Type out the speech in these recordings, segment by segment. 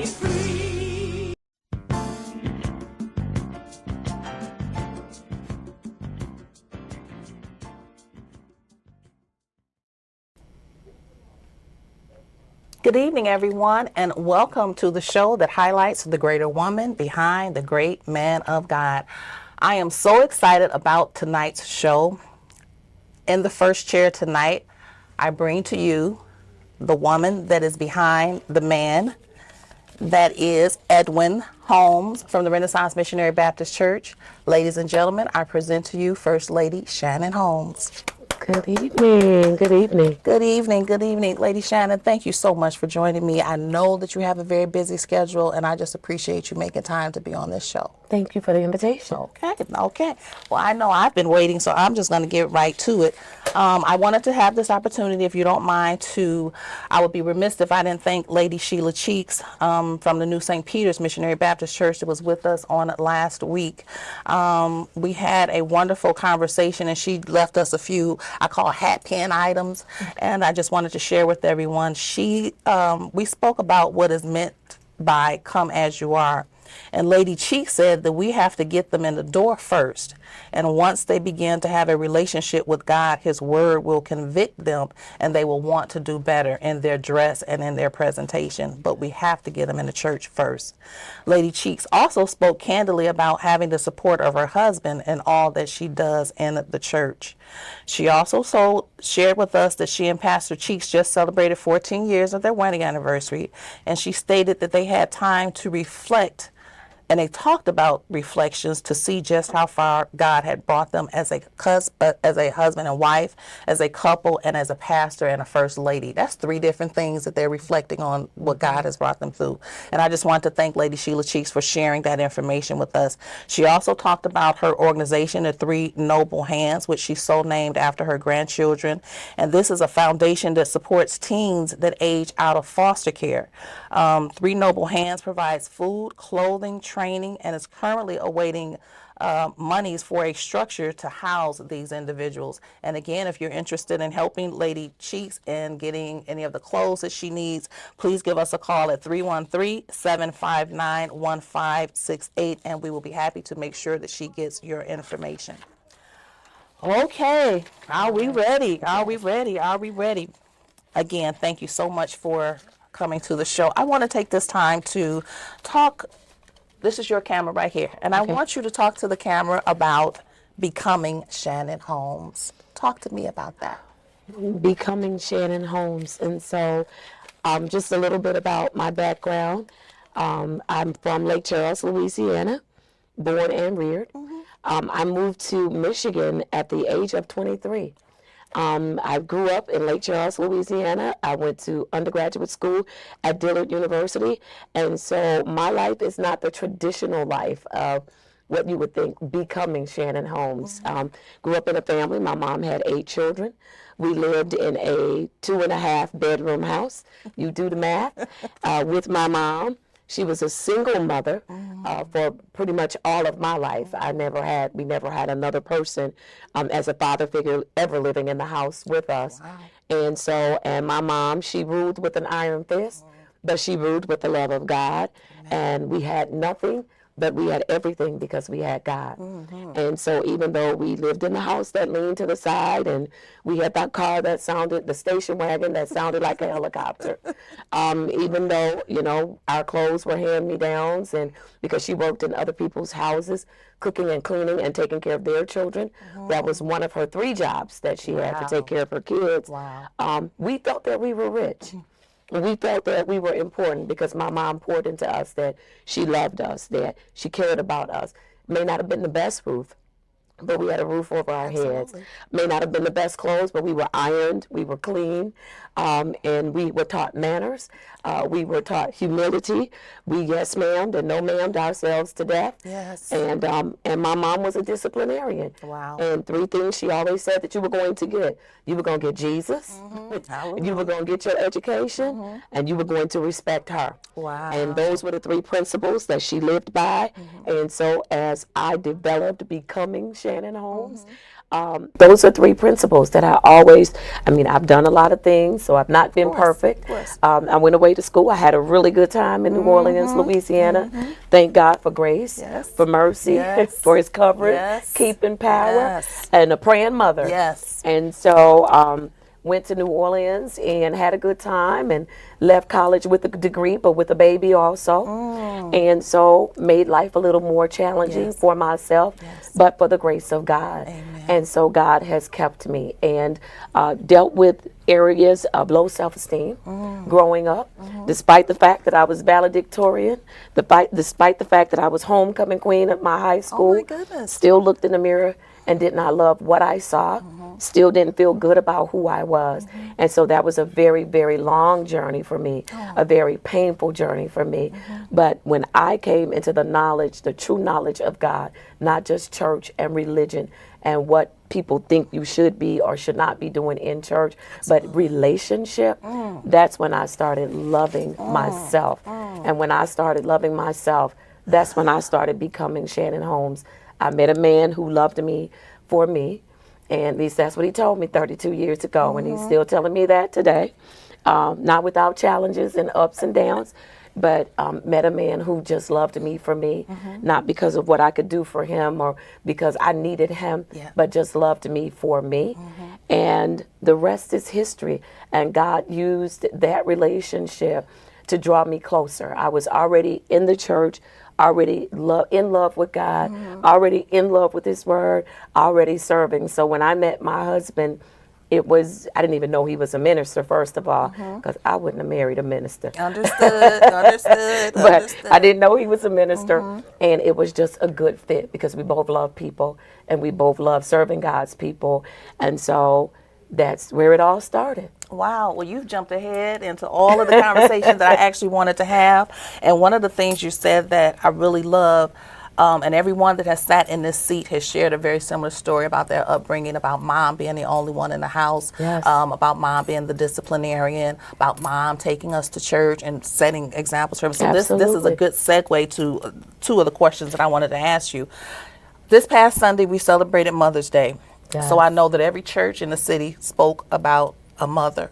be free. Good evening, everyone, and welcome to the show that highlights the greater woman behind the great man of God. I am so excited about tonight's show. In the first chair tonight, I bring to you the woman that is behind the man. That is Edwin Holmes from the Renaissance Missionary Baptist Church. Ladies and gentlemen, I present to you First Lady Shannon Holmes. Good evening. Good evening. Good evening. Good evening, Lady Shannon. Thank you so much for joining me. I know that you have a very busy schedule, and I just appreciate you making time to be on this show. Thank you for the invitation. Okay. Well, I know I've been waiting, so I'm just going to get right to it. I wanted to have this opportunity, if you don't mind, I would be remiss if I didn't thank Lady Sheila Cheeks from the New St. Peter's Missionary Baptist Church that was with us on last week. We had a wonderful conversation, and she left us a few, I call hat pin items, and I just wanted to share with everyone. We spoke about what is meant by come as you are. And Lady Cheek said that we have to get them in the door first. And once they begin to have a relationship with God, His Word will convict them and they will want to do better in their dress and in their presentation. But we have to get them in the church first. Lady Cheeks also spoke candidly about having the support of her husband in all that she does in the church. She also shared with us that she and Pastor Cheeks just celebrated 14 years of their wedding anniversary. And she stated that they had time to reflect. And they talked about reflections to see just how far God had brought them as a husband and wife, as a couple, and as a pastor and a first lady. That's three different things that they're reflecting on what God has brought them through. And I just want to thank Lady Sheila Cheeks for sharing that information with us. She also talked about her organization, the Three Noble Hands, which she so named after her grandchildren. And this is a foundation that supports teens that age out of foster care. Three Noble Hands provides food, clothing, training, and is currently awaiting monies for a structure to house these individuals. And again, if you're interested in helping Lady Cheeks and getting any of the clothes that she needs, please give us a call at 313-759-1568, and we will be happy to make sure that she gets your information. Okay, are we ready? Are we ready? Are we ready? Again, thank you so much for coming to the show. I want to take this time to talk. This is your camera right here. And I want you to talk to the camera about becoming Shannon Holmes. Talk to me about that. Becoming Shannon Holmes. And so just a little bit about my background. I'm from Lake Charles, Louisiana, born and reared. I moved to Michigan at the age of 23. I grew up in Lake Charles, Louisiana. I went to undergraduate school at Dillard University. And so my life is not the traditional life of what you would think becoming Shannon Holmes. Grew up in a family. My mom had 8 children. We lived in a 2.5 bedroom house. You do the math. With my mom. She was a single mother for pretty much all of my life. We never had another person as a father figure ever living in the house with us. Wow. And my mom, she ruled with an iron fist, but she ruled with the love of God. And we had nothing, but we had everything because we had God. And so even though we lived in the house that leaned to the side, and we had that car that sounded, the station wagon that sounded like a helicopter, even though, our clothes were hand-me-downs, and because she worked in other people's houses, cooking and cleaning and taking care of their children, that was one of her 3 jobs that she had to take care of her kids. We felt that we were rich. We felt that we were important because my mom poured into us that she loved us, that she cared about us. May not have been the best roof, but we had a roof over our heads. May not have been the best clothes, but we were ironed, we were clean, and we were taught manners. We were taught humility. We yes ma'amed and no ma'amed ourselves to death. Yes. And my mom was a disciplinarian. Wow. And 3 things she always said that you were going to get. You were going to get Jesus, you were going to get your education, and you were going to respect her. Wow. And those were the 3 principles that she lived by. And so as I developed becoming Shannon Holmes, Those are three principles that I always, I mean, I've done a lot of things, so I've not been perfect. Of course. I went away to school. I had a really good time in New Orleans, Louisiana. Thank God for grace, Yes. for mercy, Yes. for his covering, Yes. keeping power, Yes. and a praying mother. Yes. And so went to New Orleans and had a good time and left college with a degree, but with a baby also. And so made life a little more challenging Yes. for myself, Yes. but for the grace of God. Amen. And so God has kept me and dealt with areas of low self-esteem growing up, despite the fact that I was valedictorian, despite the fact that I was homecoming queen at my high school. Oh my goodness. Still looked in the mirror and did not love what I saw, still didn't feel good about who I was. And so that was a very, very long journey for me, a very painful journey for me. But when I came into the knowledge, the true knowledge of God, not just church and religion and what people think you should be or should not be doing in church, but relationship, that's when I started loving myself. And when I started loving myself, that's when I started becoming Shannon Holmes. I met a man who loved me for me, and at least that's what he told me 32 years ago, and he's still telling me that today. Not without challenges and ups and downs, but met a man who just loved me for me, not because of what I could do for him or because I needed him, but just loved me for me. And the rest is history. And God used that relationship to draw me closer. I was already in the church, already in love with God, already in love with His Word, already serving. So when I met my husband, I didn't even know he was a minister, first of all, because I wouldn't have married a minister. Understood. Understood. But Understood. I didn't know he was a minister, and it was just a good fit because we both love people and we both love serving God's people. And so that's where it all started. Wow. Well, you've jumped ahead into all of the conversations that I actually wanted to have. And one of the things you said that I really love, and everyone that has sat in this seat has shared a very similar story about their upbringing, about mom being the only one in the house, Yes. About mom being the disciplinarian, about mom taking us to church and setting examples for us. So this is a Absolutely. good segue to two of the questions that I wanted to ask you. This past Sunday, we celebrated Mother's Day. Yes. So I know that every church in the city spoke about a mother.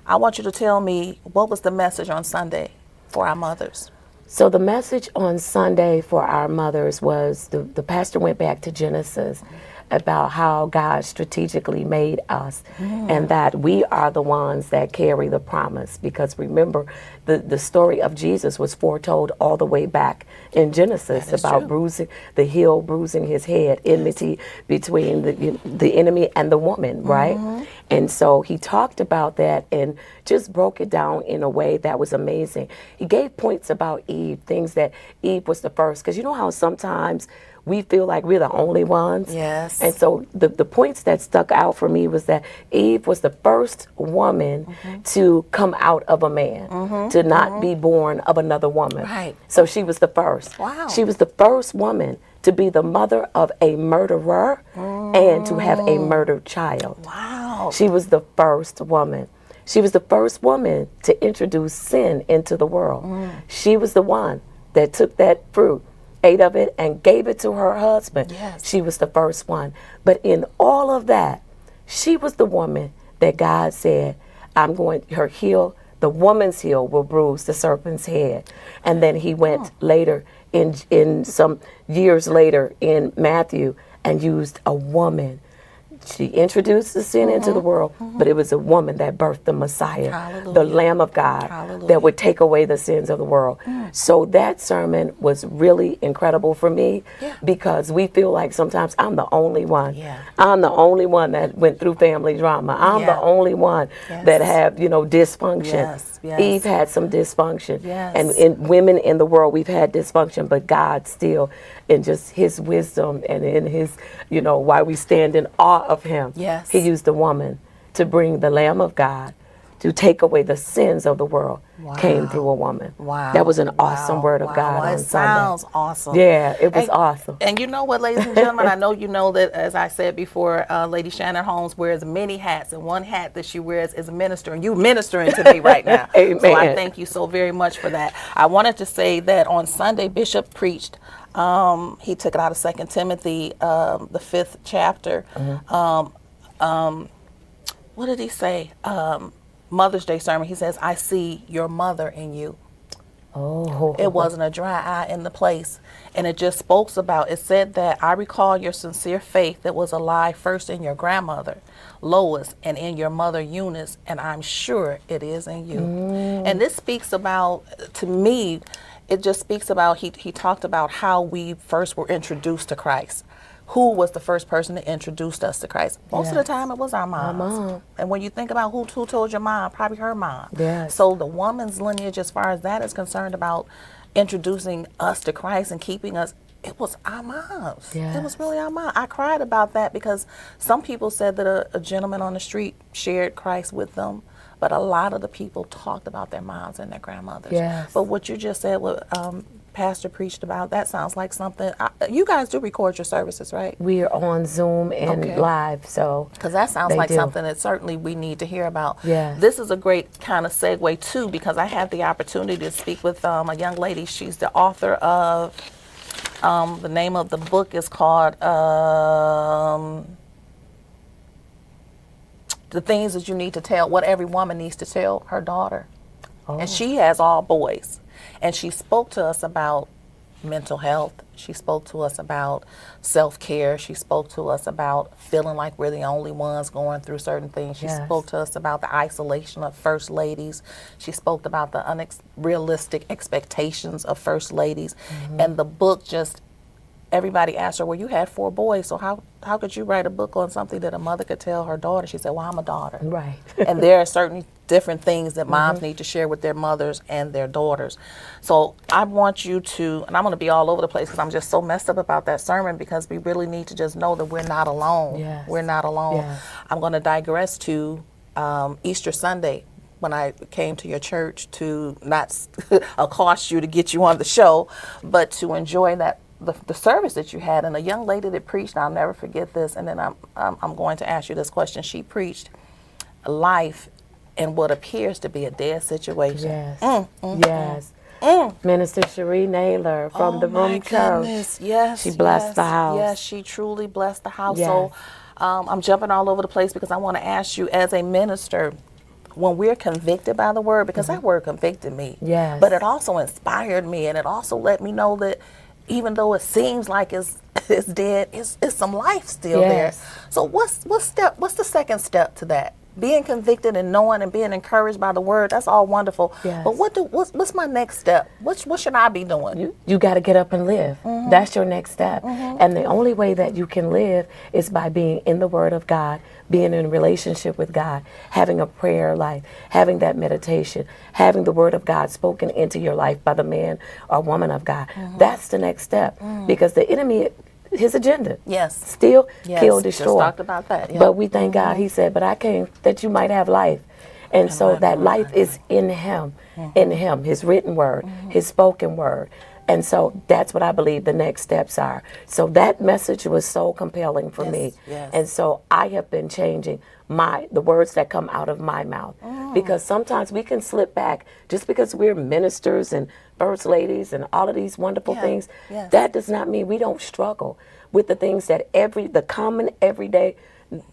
I want you to tell me, what was the message on Sunday for our mothers? So the message on Sunday for our mothers was the pastor went back to Genesis about how God strategically made us and that we are the ones that carry the promise. Because remember, the story of Jesus was foretold all the way back in Genesis about bruising the heel, bruising his head, enmity between the enemy and the woman, right? And so he talked about that and just broke it down in a way that was amazing. He gave points about Eve, things that Eve was the first. Because you know how sometimes we feel like we're the only ones? Yes. And so the points that stuck out for me was that Eve was the first woman to come out of a man, to not be born of another woman. Right. So she was the first. Wow. She was the first woman to be the mother of a murderer and to have a murdered child. Wow. She was the first woman. She was the first woman to introduce sin into the world. She was the one that took that fruit, ate of it, and gave it to her husband. Yes. She was the first one. But in all of that, she was the woman that God said, her heel, the woman's heel will bruise the serpent's head. And then he went later, in some years later, in Matthew, and used a woman. She introduced the sin into the world, but it was a woman that birthed the Messiah, Hallelujah. the Lamb of God, Hallelujah. that would take away the sins of the world. So that sermon was really incredible for me because we feel like sometimes I'm the only one. Yeah. I'm the only one that went through family drama. I'm the only one that have, dysfunction. Yes, yes. Eve had some dysfunction. Yes. And in women in the world, we've had dysfunction, but God still, in just his wisdom and in his, why we stand in awe of him. Yes. He used a woman to bring the Lamb of God to take away the sins of the world came through a woman. Wow. That was an awesome word of God Well, on it Sunday. sounds awesome. Yeah, it was And- awesome. And you know what, ladies and gentlemen, I know you know that, as I said before, Lady Shannon Holmes wears many hats, and one hat that she wears is a minister, and you ministering to me right now. Amen. So I thank you so very much for that. I wanted to say that on Sunday, Bishop preached. He took it out of 2 Timothy, the 5th chapter. What did he say? Mother's Day sermon. He says, "I see your mother in you." Oh, It wasn't a dry eye in the place. And it just spoke about, it said that, "I recall your sincere faith that was alive first in your grandmother, Lois, and in your mother, Eunice, and I'm sure it is in you." And this speaks about, to me, it just speaks about, he talked about how we first were introduced to Christ. Who was the first person to introduce us to Christ? Most of the time it was our moms. mom. And when you think about who told your mom, probably her mom. Yes. So the woman's lineage, as far as that is concerned, about introducing us to Christ and keeping us, it was our moms. Yes. It was really our mom. I cried about that because some people said that a gentleman on the street shared Christ with them, but a lot of the people talked about their moms and their grandmothers. Yes. But what you just said, what Pastor preached about, that sounds like something. You guys do record your services, right? We are on Zoom and Okay. live, so Because that sounds They like do. something that certainly we need to hear about. Yes. This is a great kind of segue too, because I had the opportunity to speak with a young lady. She's the author of, the name of the book is called The Things That You Need to Tell, What Every Woman Needs to Tell Her Daughter. And she has all boys. And she spoke to us about mental health. She spoke to us about self-care. She spoke to us about feeling like we're the only ones going through certain things. She Yes. spoke to us about the isolation of first ladies. She spoke about the unrealistic expectations of first ladies. And the book just, everybody asked her, "Well, you had 4 boys, so how could you write a book on something that a mother could tell her daughter?" She said, "Well, I'm a daughter." right. And there are certain different things that moms need to share with their mothers and their daughters. So I want you to, and I'm going to be all over the place because I'm just so messed up about that sermon, because we really need to just know that we're not alone. Yes. We're not alone. Yes. I'm going to digress to Easter Sunday, when I came to your church to not accost you to get you on the show, but to enjoy that the service that you had. And a young lady that preached, I'll never forget this, and then I'm going to ask you this question. She preached life in what appears to be a dead situation. Yes. Yes. Minister Cherie Naylor from the my Room Church. goodness. Yes, She blessed yes, the house. Yes, she truly blessed the house. Yes. So I'm jumping all over the place because I want to ask you, as a minister, when we're convicted by the word, because that word convicted me, Yes. but it also inspired me, and it also let me know that even though it seems like it's dead, it's some life still there. Yes. So what's the second step to that? Being convicted and knowing and being encouraged by the word, that's all wonderful. Yes. But what's my next step? What should I be doing? You got to get up and live. That's your next step. And the only way that you can live is by being in the Word of God, being in relationship with God, having a prayer life, having that meditation, having the Word of God spoken into your life by the man or woman of God. That's the next step, because the enemy, his agenda, Yes. steal, Yes, kill, just destroy. talked about that, yeah. But we thank God. He said, "But I came that you might have life." And so life that more life is in him, his written word, his spoken word. And so that's what I believe the next steps are. So that message was so compelling for me. yes. And so I have been changing the words that come out of my mouth. Because sometimes we can slip back just because we're ministers and first ladies and all of these wonderful things. Yes. That does not mean we don't struggle with the things that the common everyday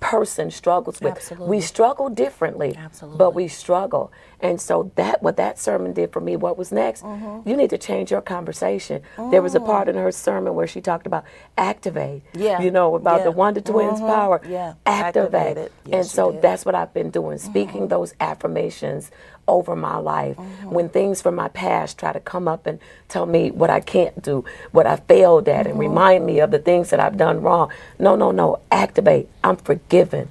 person struggles with. Absolutely. We struggle differently, Absolutely. but we struggle. And so what that sermon did for me, what was next, you need to change your conversation. There was a part in her sermon where she talked about activate, Yeah. about Yeah. the Wonder Twins power, Yeah. activate. Activate it. Yes, And she so did. that's what I've been doing, speaking those affirmations over my life. When things from my past try to come up and tell me what I can't do, what I failed at, and remind me of the things that I've done wrong. No, activate. I'm forgiven.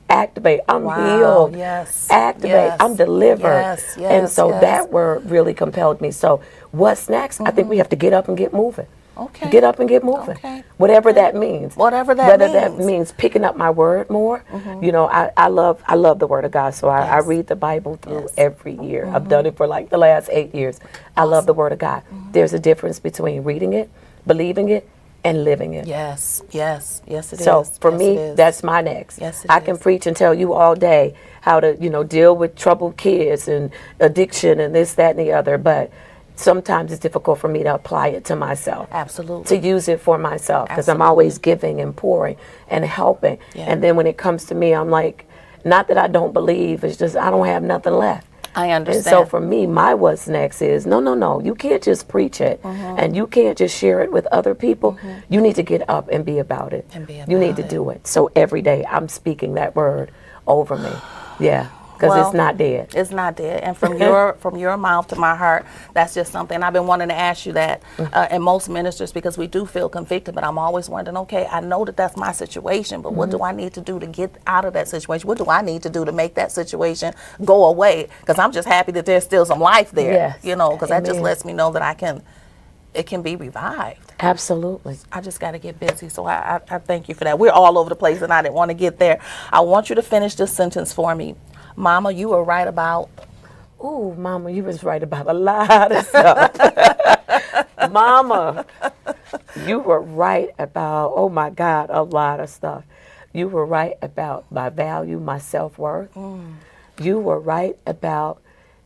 Activate. I'm Wow, healed. yes, Activate. yes, I'm delivered. yes, And yes, so yes. that word really compelled me. So what's next? I think we have to get up and get moving. Okay. Get up and get moving. Okay. Whatever that means. Whatever that Whether means. that means picking up my word more. You know, I love the Word of God. So I Yes. read the Bible through Yes. every year. I've done it for like the last 8 years. I love the Word of God. There's a difference between reading it, believing it, and living it. Yes, yes, yes it is. So for Yes, me, it is. that's my next. Yes, it I can is. preach and tell you all day how to, you know, deal with troubled kids and addiction and this, that, and the other. But sometimes it's difficult for me to apply it to myself. Absolutely. To use it for myself, because I'm Absolutely. always giving and pouring and helping. Yeah. And then when it comes to me, I'm like, not that I don't believe, it's just I don't have nothing left. I And understand. so for me, my what's next is no. You can't just preach it, and you can't just share it with other people. You need to get up and be about it. And be You need about to it. do it. So every day I'm speaking that word over me. Yeah, because Well, it's not dead. It's not dead. And from your mouth to my heart, that's just something I've been wanting to ask you that. And most ministers, because we do feel convicted, but I'm always wondering, okay, I know that that's my situation, but what do I need to do to get out of that situation? What do I need to do to make that situation go away? Because I'm just happy that there's still some life there. Yes. You know, because that just Amen. lets me know that it can be revived. Absolutely. I just got to get busy. So I thank you for that. We're all over the place and I didn't want to get there. I want you to finish this sentence for me. Mama, you were right about. Ooh, Mama, you was right about a lot of stuff. Mama, you were right about, oh my God, a lot of stuff. You were right about my value, my self-worth. You were right about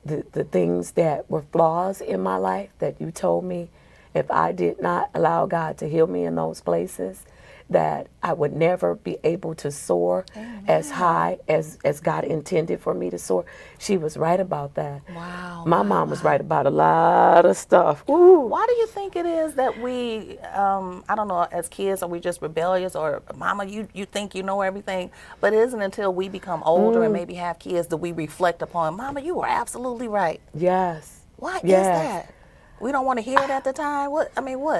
the things that were flaws in my life that you told me if I did not allow God to heal me in those places, that I would never be able to soar as high as God intended for me to soar. She was right about that. Wow. My mom was right about a lot of stuff. Ooh. Why do you think it is that we, I don't know, as kids, are we just rebellious, or Mama, you think you know everything, but it isn't until we become older and maybe have kids that we reflect upon, Mama, you were absolutely right. Yes. Why is Yes. that? We don't want to hear it at the time? What?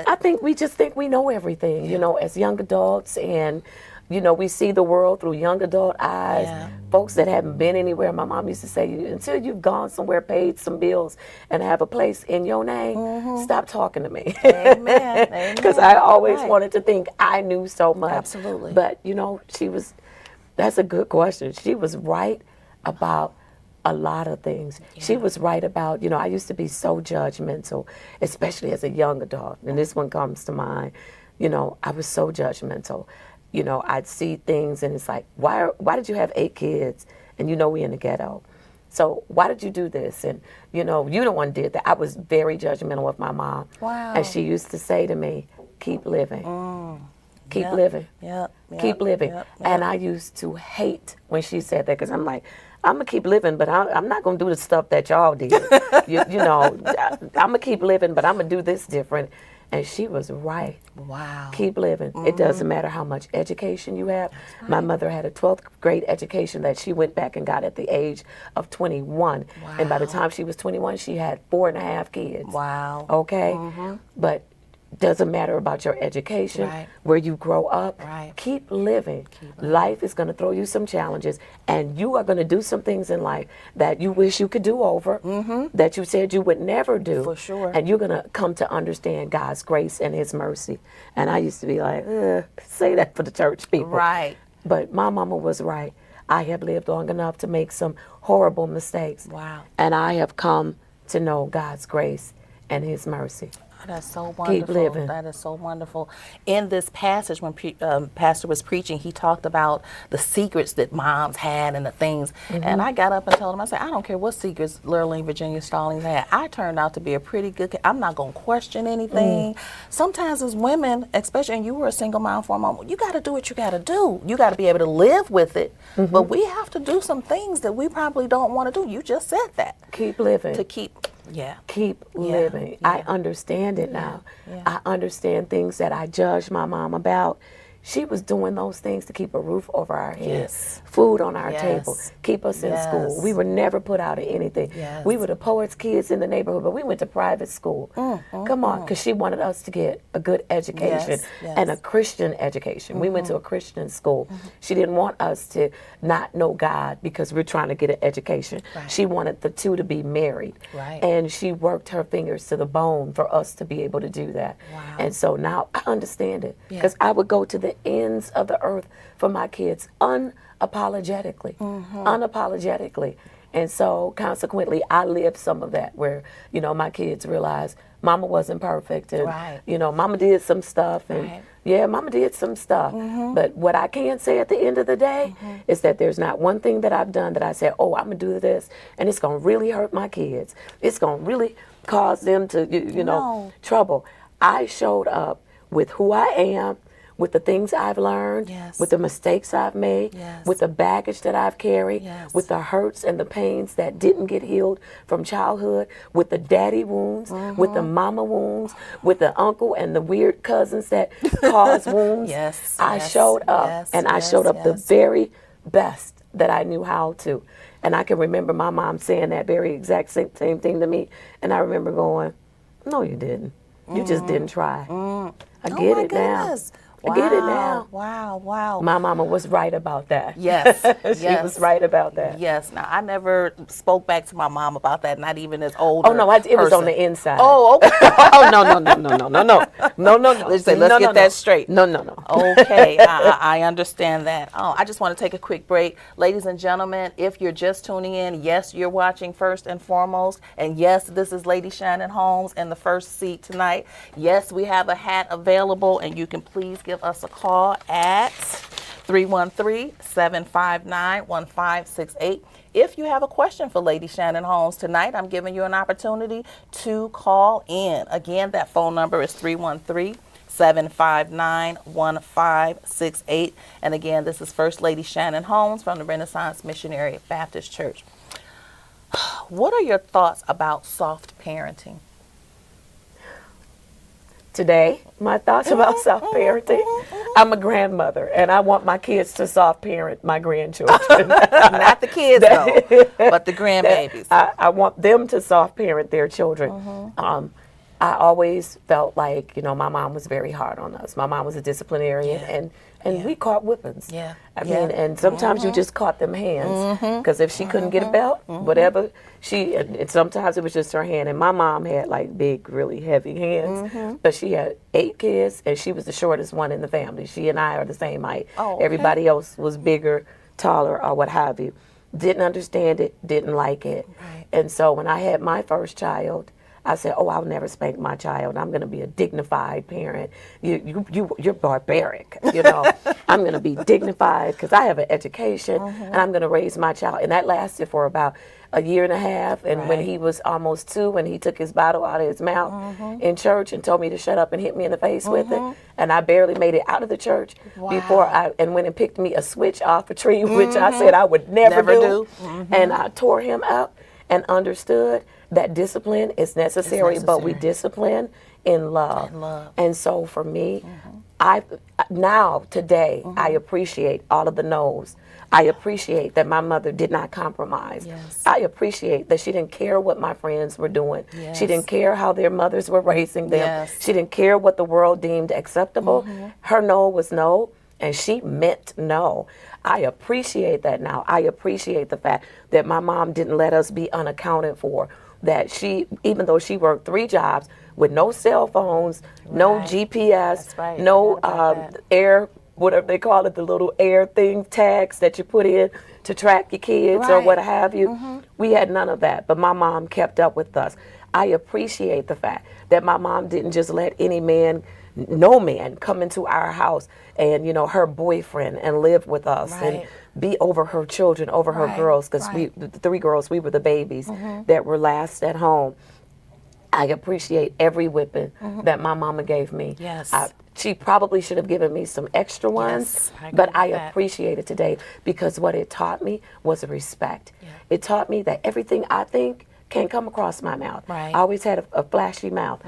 I think we just think we know everything, you know, as young adults, and, you know, we see the world through young adult eyes. Yeah. Folks that haven't been anywhere. My mom used to say, until you've gone somewhere, paid some bills, and have a place in your name, stop talking to me. Amen. Because I always Right. wanted to think I knew so much. Absolutely. But, you know, that's a good question. She was right about a lot of things. She was right about, you know, I used to be so judgmental, especially as a young adult. And this one comes to mind. You know, I was so judgmental. You know, I'd see things and it's like, why did you have 8 kids? And you know we in the ghetto. So why did you do this? And, you know, you the one did that. I was very judgmental with my mom. Wow. And she used to say to me, keep living. Keep Yep. living. Yep. Keep living. Yep. And I used to hate when she said that, because I'm like, I'm going to keep living, but I'm not going to do the stuff that y'all did. you know, I'm going to keep living, but I'm going to do this different. And she was right. Wow. Keep living. It doesn't matter how much education you have. My mother had a 12th grade education that she went back and got at the age of 21. And by the time she was 21, she had 4.5 kids. Wow. Okay? But doesn't matter about your education, Right. where you grow up. Right. Keep living. Life is going to throw you some challenges, and you are going to do some things in life that you wish you could do over, that you said you would never do. For sure. And you're going to come to understand God's grace and His mercy. And I used to be like, say that for the church people. Right. But my mama was right. I have lived long enough to make some horrible mistakes. Wow. And I have come to know God's grace and His mercy. That's so wonderful. living. That is so wonderful. In this passage, when Pastor was preaching, he talked about the secrets that moms had and the things. And I got up and told him, I said, I don't care what secrets Lurleen Virginia Stallings had. I turned out to be a pretty good kid. I'm not going to question anything. Sometimes as women, especially, and you were a single mom for a moment, you got to do what you got to do. You got to be able to live with it. But we have to do some things that we probably don't want to do. You just said that. Keep living. To keep, yeah. Keep living. I understand it now. Yeah. I understand things that I judged my mom about. she was doing those things to keep a roof over our head, Yes. food on our Yes. table, keep us in school. Yes. We were never put out of anything. Yes. We were the poets' kids in the neighborhood, but we went to private school. Come on, because she wanted us to get a good education Yes, yes. and a Christian education. We went to a Christian school. She didn't want us to not know God because we're trying to get an education. Right. She wanted the two to be married. Right. And she worked her fingers to the bone for us to be able to do that. Wow. And so now I understand it, Yeah. because I would go to the ends of the earth for my kids unapologetically. Unapologetically. And so consequently, I lived some of that where, you know, my kids realized mama wasn't perfect, and, Right. you know, mama did some stuff, and Right. yeah, mama did some stuff. But what I can say at the end of the day is that there's not one thing that I've done that I said, oh, I'm going to do this, and it's going to really hurt my kids. It's going to really cause them to, you know, No. trouble. I showed up with who I am, with the things I've learned, Yes. with the mistakes I've made, Yes. with the baggage that I've carried, Yes. with the hurts and the pains that didn't get healed from childhood, with the daddy wounds, with the mama wounds, with the uncle and the weird cousins that cause wounds. Yes, I yes, showed up, yes, and I yes, showed up the yes. very best that I knew how to. And I can remember my mom saying that very exact same thing to me, and I remember going, no, you didn't. You just didn't try. I get Oh my it now. goodness. I get it now. Wow, wow. My mama was right about that. Yes, She yes. was right about that. Yes. Now, I never spoke back to my mom about that, not even as older. Oh no, it was on person. the inside. Oh, okay. Oh no. Let's say, let's get that straight. No. Okay, I understand that. Oh, I just want to take a quick break. Ladies and gentlemen, if you're just tuning in, yes, you're watching First and Foremost. And yes, this is Lady Shannon Holmes in the first seat tonight. Yes, we have a hat available, and you can please give us a call at 313-759-1568. If you have a question for Lady Shannon Holmes tonight, I'm giving you an opportunity to call in. Again, that phone number is 313-759-1568. And again, this is First Lady Shannon Holmes from the Renaissance Missionary Baptist Church. What are your thoughts about soft parenting? Today, my thoughts about soft parenting. I'm a grandmother, and I want my kids to soft parent my grandchildren. Not the kids, though, but the grandbabies. I want them to soft parent their children. I always felt like, you know, my mom was very hard on us. My mom was a disciplinarian, and we caught whippings. Yeah. I mean, and sometimes you just caught them hands, because if she couldn't get a belt, whatever, and sometimes it was just her hand. And my mom had like big, really heavy hands, but she had 8 kids, and she was the shortest one in the family. She and I are the same height. Oh, okay. Everybody else was bigger, taller, or what have you. Didn't understand it, didn't like it. Right. And so when I had my first child, I said, "Oh, I'll never spank my child. I'm going to be a dignified parent. You're barbaric. You know, I'm going to be dignified because I have an education, and I'm going to raise my child." And that lasted for about a year and a half. And when Right. he was almost 2, and he took his bottle out of his mouth in church and told me to shut up and hit me in the face with it, and I barely made it out of the church before I went and picked me a switch off a tree, which I said I would never do. And I tore him up and understood that discipline is necessary, but we discipline in love. And so for me, today, I appreciate all of the no's. I appreciate that my mother did not compromise. Yes. I appreciate that she didn't care what my friends were doing. Yes. She didn't care how their mothers were raising them. Yes. She didn't care what the world deemed acceptable. Her no was no, and she meant no. I appreciate that now. I appreciate the fact that my mom didn't let us be unaccounted for. That she, even though she worked 3 jobs with no cell phones, no Right. GPS, That's right. no Forgot about that. air, whatever they call it, the little air thing, tags that you put in to track your kids or Right. what have you. We had none of that, but my mom kept up with us. I appreciate the fact that my mom didn't just let any man, no man, come into our house and, you know, her boyfriend and live with us and Right. be over her children, over her Right, girls, because right. the 3 girls, we were the babies that were last at home. I appreciate every whipping that my mama gave me. Yes. She probably should have given me some extra ones, Yes, I agree but with I that. appreciate it today because what it taught me was respect. It taught me that everything I think can't come across my mouth. Right. I always had a flashy mouth.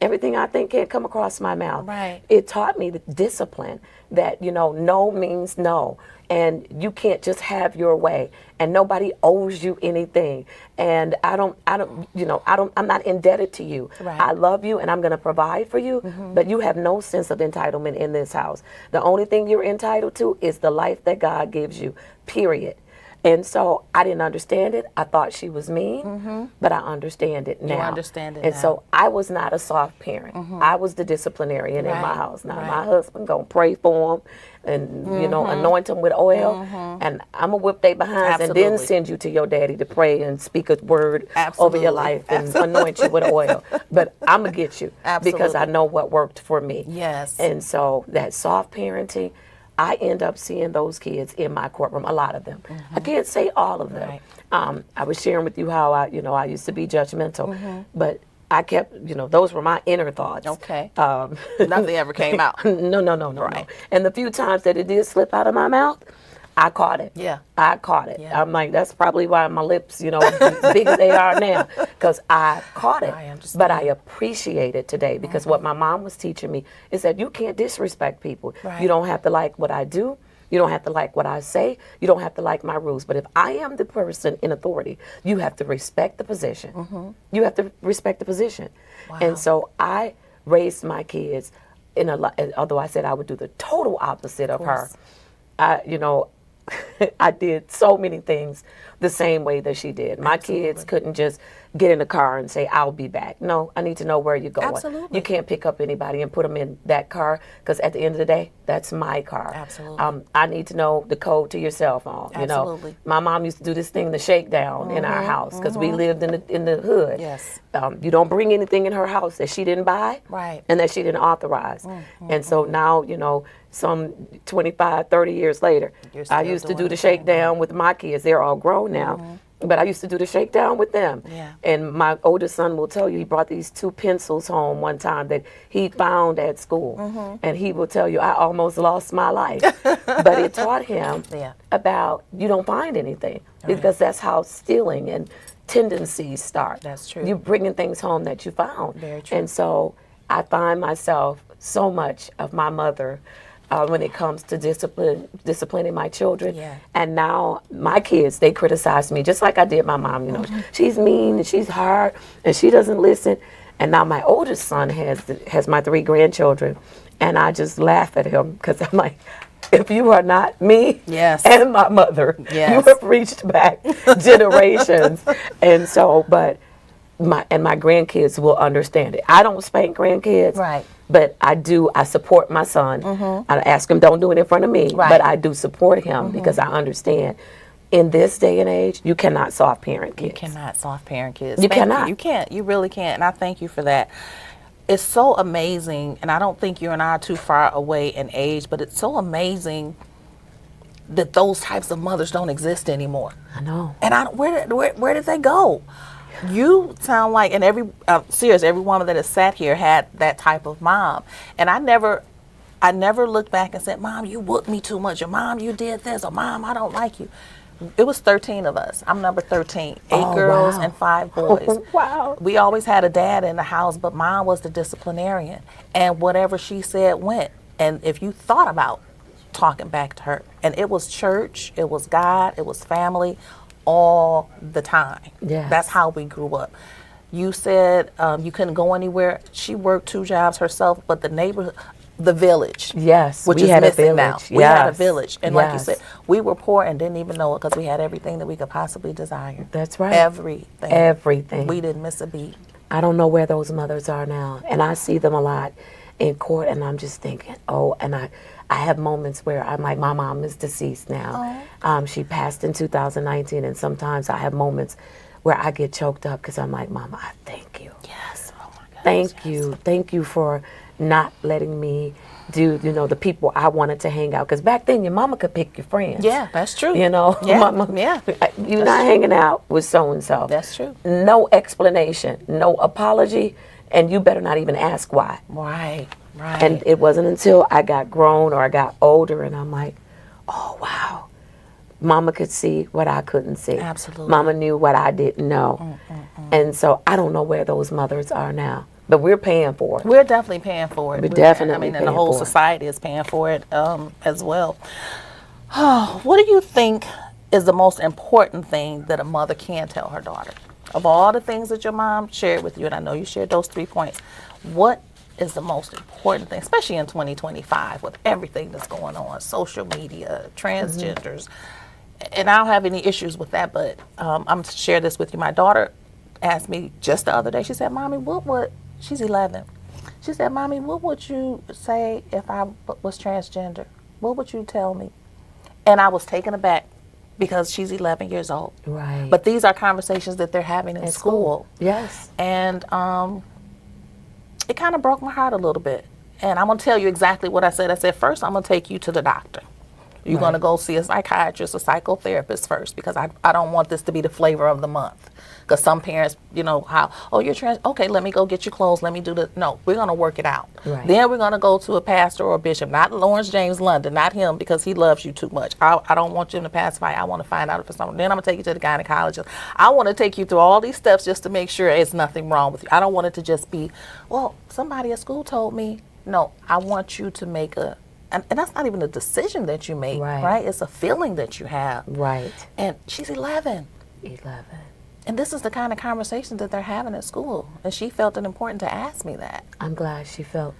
Everything I think can't come across my mouth. Right. It taught me the discipline that, you know, no means no. And you can't just have your way, and nobody owes you anything. And I'm not indebted to you. Right. I love you and I'm going to provide for you, but you have no sense of entitlement in this house. The only thing you're entitled to is the life that God gives you, period. And so I didn't understand it. I thought she was mean, but I understand it now. You understand it and now. so I was not a soft parent. I was the disciplinarian in my Right. house. Now Right. my husband gonna pray for him and you know, anoint him with oil, and I'm gonna whip their behinds and then Absolutely. send you to your daddy to pray and speak a word over your Absolutely. life and anoint you with oil. But I'm gonna get you because I Absolutely. know what worked for me. Yes. And so that soft parenting, I end up seeing those kids in my courtroom, a lot of them. I can't say all of them. Right. I was sharing with you how I used to be judgmental, but I kept, those were my inner thoughts. Okay. Nothing ever came out. No. Right. And the few times that it did slip out of my mouth, I caught it. Yeah. I caught it. Yeah. I'm like, that's probably why my lips, as big as they are now, because I caught it. I understand. But I appreciate it today because what my mom was teaching me is that you can't disrespect people. Right. You don't have to like what I do. You don't have to like what I say. You don't have to like my rules. But if I am the person in authority, you have to respect the position. You have to respect the position. Wow. And so I raised my kids although I said I would do the total opposite of her. I did so many things the same way that she did. My kids couldn't just get in the car and say, I'll be back. No, I need to know where you're going. Absolutely. You can't pick up anybody and put them in that car because at the end of the day, that's my car. Absolutely. I need to know the code to your cell phone. Absolutely. My mom used to do this thing, the shakedown in our house because we lived in the hood. Yes. You don't bring anything in her house that she didn't buy Right. and that she didn't authorize. And so now, some 25, 30 years later, You're still I used to doing do the the same shakedown with my kids. They're all grown now. But I used to do the shakedown with them. Yeah. And my oldest son will tell you, he brought these 2 pencils home one time that he found at school. And he will tell you, I almost lost my life. But it taught him Yeah. about you don't find anything because that's how stealing and tendencies start. That's true. You're bringing things home that you found. Very true. And so I find myself so much of my mother when it comes to disciplining my children. Yeah. And now my kids, they criticize me just like I did my mom. She's mean and she's hard and she doesn't listen. And now my oldest son has my 3 grandchildren, and I just laugh at him because I'm like, if you are not me Yes. and my mother, Yes. you have reached back generations. And so, but my grandkids will understand it. I don't spank grandkids. Right. But I support my son. I ask him, don't do it in front of me. Right. But I do support him because I understand in this day and age, you cannot soft parent kids. You cannot soft parent kids. You Thank cannot. You can't. You really can't. And I thank you for that. It's so amazing, and I don't think you and I are too far away in age, but it's so amazing that those types of mothers don't exist anymore. I know. And where did they go? You sound like, and every woman that has sat here had that type of mom. And I never looked back and said, Mom, you whooped me too much, or Mom, you did this, or Mom, I don't like you. It was 13 of us. I'm number 13. 8 girls wow. and 5 boys. Wow. We always had a dad in the house, but Mom was the disciplinarian. And whatever she said went. And if you thought about talking back to her, and it was church, it was God, it was family, all the time. Yes. That's how we grew up. You said you couldn't go anywhere. She worked 2 jobs herself, but the neighborhood, the village. Yes, which we is had a missing now. village. We had a Yes. village. And like you Yes. said, we were poor and didn't even know it because we had everything that we could possibly desire. That's right. Everything. Everything. We didn't miss a beat. I don't know where those mothers are now. And I see them a lot in court, and I'm just thinking, and I have moments where I'm like, my mom is deceased now. She passed in 2019, and sometimes I have moments where I get choked up because I'm like, Mama, I thank you. Yes. Oh my goodness. Thank you. Thank you for not letting me do, the people I wanted to hang out. Because back then, your mama could pick your friends. Yeah, that's true. Yeah. Yeah. Yeah. You're not hanging out with so-and-so. That's true. No explanation, no apology, and you better not even ask why. Right. Right. And it wasn't until I got grown or I got older and I'm like, oh, wow. Mama could see what I couldn't see. Absolutely. Mama knew what I didn't know. And so I don't know where those mothers are now. But we're paying for it. We're definitely paying for it. We're definitely I mean, and paying the whole for it. society is paying for it as well. What do you think is the most important thing that a mother can tell her daughter? Of all the things that your mom shared with you, and I know you shared those 3 points, what is the most important thing, especially in 2025 with everything that's going on, social media, transgenders, and I don't have any issues with that, but I'm going to share this with you. My daughter asked me just the other day, she said, Mommy, she's 11. She said, Mommy, what would you say if I was transgender? What would you tell me? And I was taken aback because she's 11 years old. Right. But these are conversations that they're having in school. Yes. And it kind of broke my heart a little bit. And I'm going to tell you exactly what I said. I said, first, I'm going to take you to the doctor. You're going to go see a psychiatrist, a psychotherapist first, because I don't want this to be the flavor of the month. Because some parents, you're trans, okay, let me go get your clothes, let me do the, no, we're going to work it out. Right. Then we're going to go to a pastor or a bishop, not Lawrence James London, not him, because he loves you too much. I don't want you to pacify. I want to find out if it's something. Then I'm going to take you to the gynecologist. I want to take you through all these steps just to make sure it's nothing wrong with you. I don't want it to just be, well, somebody at school told me. No, I want you to make and that's not even a decision that you make, right? It's a feeling that you have. Right. And she's 11. 11. And this is the kind of conversation that they're having at school. And she felt it important to ask me that. I'm glad she felt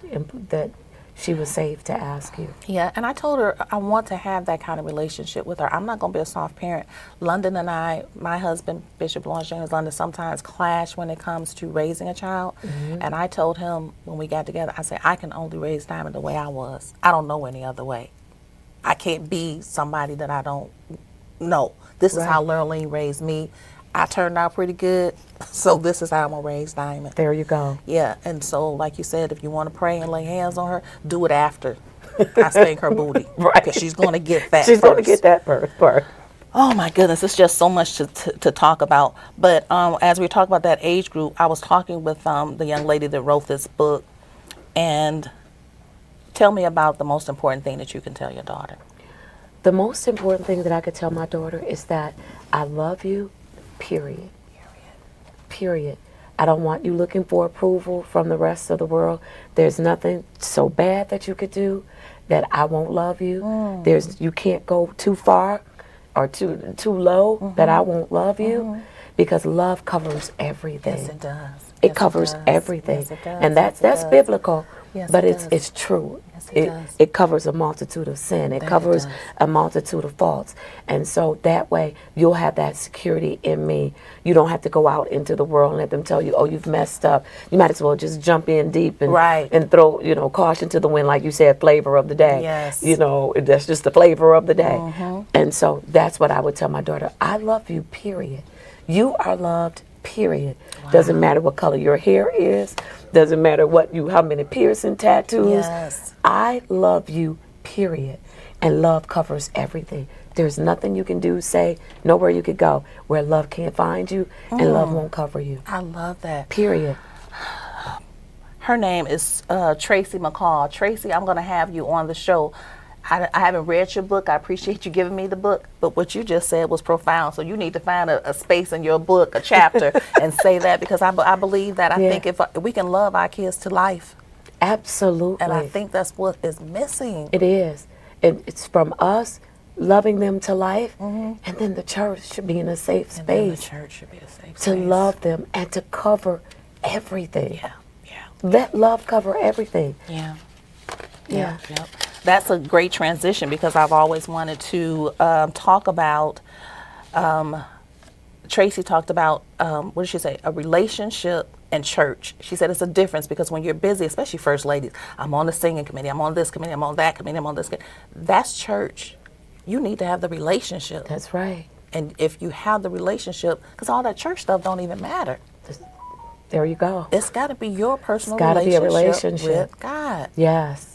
that she was safe to ask you. Yeah, and I told her I want to have that kind of relationship with her. I'm not going to be a soft parent. London and I, my husband, Bishop Lawrence James London, sometimes clash when it comes to raising a child. And I told him when we got together, I said, I can only raise Diamond the way I was. I don't know any other way. I can't be somebody that I don't know. This is how Lurleen raised me. I turned out pretty good, so this is how I'm going to raise Diamond. There you go. Yeah, and so like you said, if you want to pray and lay hands on her, do it after I spank her booty. Right. Because she's going to get that She's going to first. get that first. Oh my goodness, it's just so much to talk about. But as we talk about that age group, I was talking with the young lady that wrote this book, and tell me about the most important thing that you can tell your daughter. The most important thing that I could tell my daughter is that I love you, period. Period. I don't want you looking for approval from the rest of the world. There's nothing so bad that you could do that I won't love you. You can't go too far or too low that I won't love you, because love covers everything. Yes, it does. It covers everything. Yes, it does. And that's biblical. Yes, but it does. it's true. Yes, it does. It covers a multitude of sin. It covers does. a multitude of faults. And so that way you'll have that security in me. You don't have to go out into the world and let them tell you, oh, you've messed up. You might as well just jump in deep and throw, caution to the wind, like you said, flavor of the day. Yes. That's just the flavor of the day. And so that's what I would tell my daughter. I love you, period. You are loved, period. Wow. Doesn't matter what color your hair is. Doesn't matter how many piercing tattoos. Yes. I love you, period. And love covers everything. There's nothing you can do, say, nowhere you could go where love can't find you and love won't cover you. I love that. Period. Her name is Tracy McCall. Tracy, I'm going to have you on the show. I haven't read your book. I appreciate you giving me the book, but what you just said was profound. So you need to find a space in your book, a chapter, and say that, because I believe that. I think if we can love our kids to life. Absolutely. And I think that's what is missing. It is. It's from us loving them to life, and then the church should be in a safe space. And then the church should be a safe space. To love them and to cover everything. Yeah. Let love cover everything. Yeah. Yeah. Yep. That's a great transition, because I've always wanted to talk about, Tracy talked about, what did she say? A relationship and church. She said it's a difference, because when you're busy, especially first ladies, I'm on the singing committee, I'm on this committee, I'm on that committee, I'm on this committee. That's church. You need to have the relationship. That's right. And if you have the relationship, because all that church stuff don't even matter. There you go. It's got to be your personal relationship with God. Yes.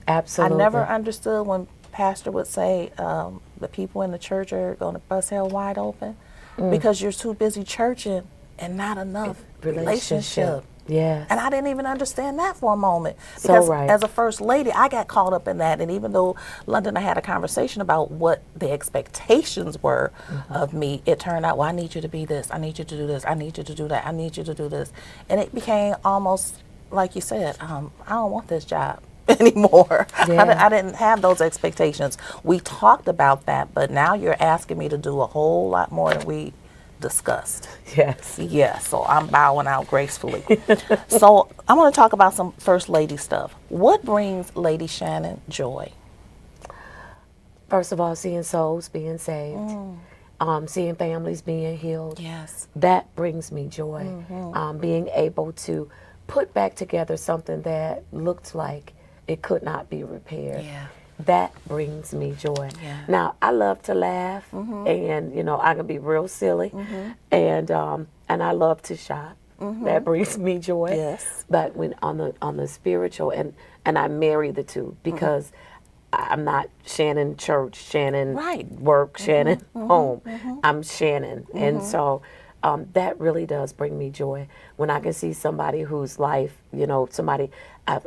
Absolutely. I never understood when pastor would say the people in the church are going to bust hell wide open, because you're too busy churching and not enough relationship. Yes. And I didn't even understand that for a moment. So Because right. as a first lady, I got caught up in that. And even though London, I had a conversation about what the expectations were of me, it turned out, well, I need you to be this. I need you to do this. I need you to do that. I need you to do this. And it became almost like you said, I don't want this job anymore. Yeah. I didn't have those expectations. We talked about that, but now you're asking me to do a whole lot more than we discussed. Yes. Yeah, so I'm bowing out gracefully. So I want to talk about some First Lady stuff. What brings Lady Shannon joy? First of all, seeing souls being saved, seeing families being healed. Yes. That brings me joy. Being able to put back together something that looked like it could not be repaired. Yeah. That brings me joy. Yeah. Now, I love to laugh, and I can be real silly, and I love to shop. That brings me joy. Yes. But when on the spiritual, and I marry the two because I'm not Shannon Church, Shannon Right. work, Shannon home. I'm Shannon, and so that really does bring me joy when I can see somebody whose life, somebody.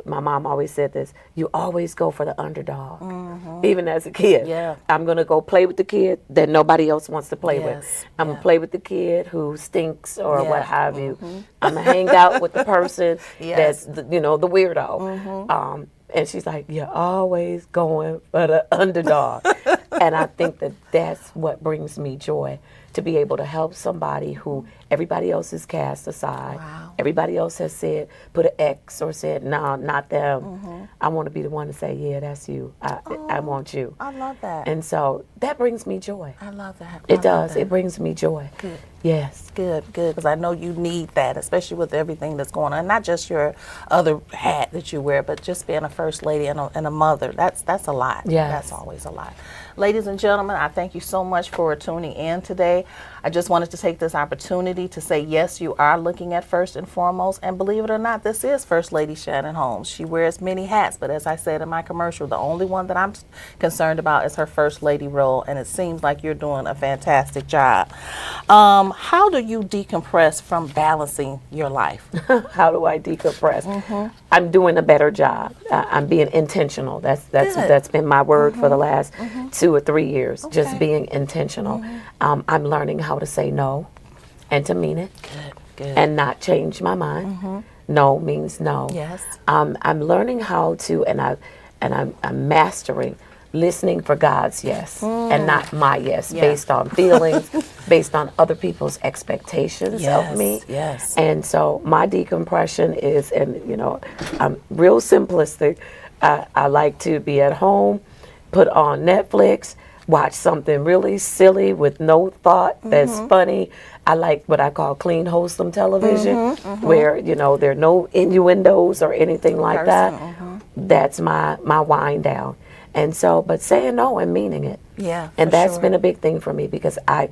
My mom always said this: you always go for the underdog. Even as a kid, Yeah. I'm gonna go play with the kid that nobody else wants to play with. Yes. I'm gonna play with the kid who stinks or Yeah. what have you. I'm gonna hang out with the person Yes. that's the weirdo. And she's like, you're always going for the underdog. And I think that that's what brings me joy, to be able to help somebody who everybody else is cast aside. Wow. Everybody else has said, put an X or said, no, not them. I want to be the one to say, yeah, that's you. I want you. I love that. And so that brings me joy. I love that. It does. It brings me joy. Good. Yes. Good, because I know you need that, especially with everything that's going on. Not just your other hat that you wear, but just being a first lady and a mother. That's a lot. Yes. That's always a lot. Ladies and gentlemen, I thank you so much for tuning in today. I just wanted to take this opportunity to say, yes, you are looking at First and Foremost, and believe it or not, this is First Lady Shannon Holmes. She wears many hats, but as I said in my commercial, the only one that I'm concerned about is her First Lady role, and it seems like you're doing a fantastic job. How do you decompress from balancing your life? How do I decompress? I'm doing a better job. I'm being intentional. That's been my word for the last 2 or 3 years. Just being intentional. I'm learning how to say no, and to mean it, Good. and not change my mind. No means no. Yes. I'm learning how to, I'm mastering listening for God's yes and not my yes, based on feelings, based on other people's expectations of me. Yes. And so my decompression is, I'm real simplistic. I like to be at home, put on Netflix, watch something really silly with no thought that's funny. I like what I call clean, wholesome television, where, there are no innuendos or anything like that. That's my wind down. And so, but saying no and meaning it. Yeah, And for that's sure. been a big thing for me, because I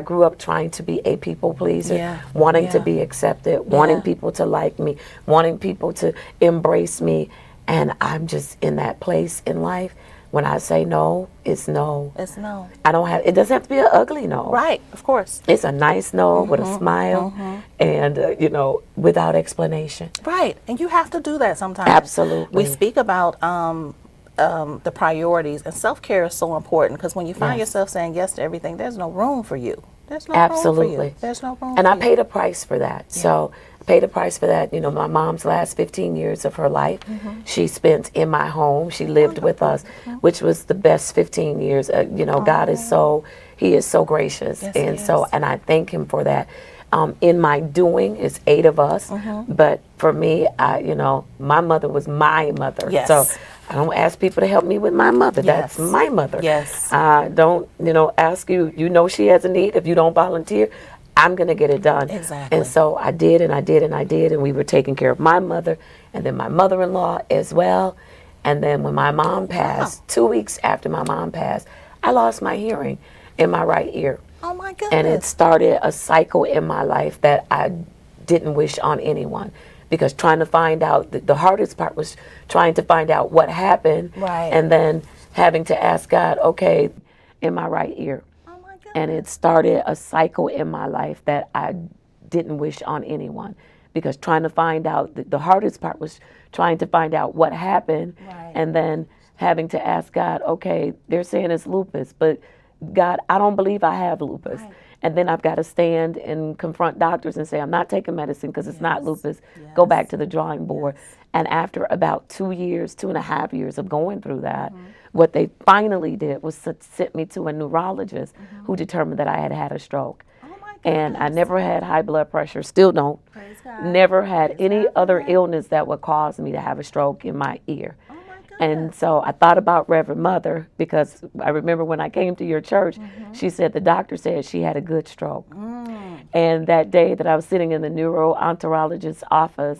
grew up trying to be a people pleaser, Yeah, wanting to yeah. be accepted, wanting Yeah. people to like me, wanting people to embrace me. And I'm just in that place in life. When I say no, it's no. It's no. It doesn't have to be an ugly no. Right, of course. It's a nice no with a smile and, without explanation. Right, and you have to do that sometimes. Absolutely. We speak about the priorities, and self-care is so important, because when you find Yes. yourself saying yes to everything, there's no room for you. There's no Absolutely. room for you. There's no room And for I you. paid a price for that. So I paid a price for that. My mom's last 15 years of her life, she spent in my home. She lived with us, which was the best 15 years. God is He is so gracious. Yes, he And so, is. and I thank Him for that. In my doing, it's 8 of us. But for me, my mother was my mother. Yes. So I don't ask people to help me with my mother. Yes. That's my mother. Yes. I don't, ask you, she has a need. If you don't volunteer, I'm going to get it done. Exactly. And so I did, and I did, and I did. And we were taking care of my mother and then my mother-in-law as well. And then when my mom passed, 2 weeks after my mom passed, I lost my hearing in my right ear. Oh my goodness. And it started a cycle in my life that I didn't wish on anyone. Because trying to find out, the hardest part was trying to find out what happened. Right. And then having to ask God, okay, in my right ear. Oh my goodness. And it started a cycle in my life that I didn't wish on anyone. because trying to find out, the hardest part was trying to find out what happened, Right. and then having to ask God, okay, they're saying it's lupus, but God, I don't believe I have lupus. Right. And then I've got to stand and confront doctors and say, I'm not taking medicine because it's not Yes. lupus. Go Yes. back to the drawing board. Yes. And after about 2 years, 2.5 years of going through that, Mm-hmm. what they finally did was sent me to a neurologist Mm-hmm. who determined that I had had a stroke. Oh my And I goodness. never had high blood pressure, still don't. Praise God. Never had Praise any God for other that. illness that would cause me to have a stroke in my ear. Oh my goodness. And so I thought about Reverend Mother, because I remember when I came to your church, she said the doctor said she had a good stroke. And that day that I was sitting in the neuro-oncologist's office,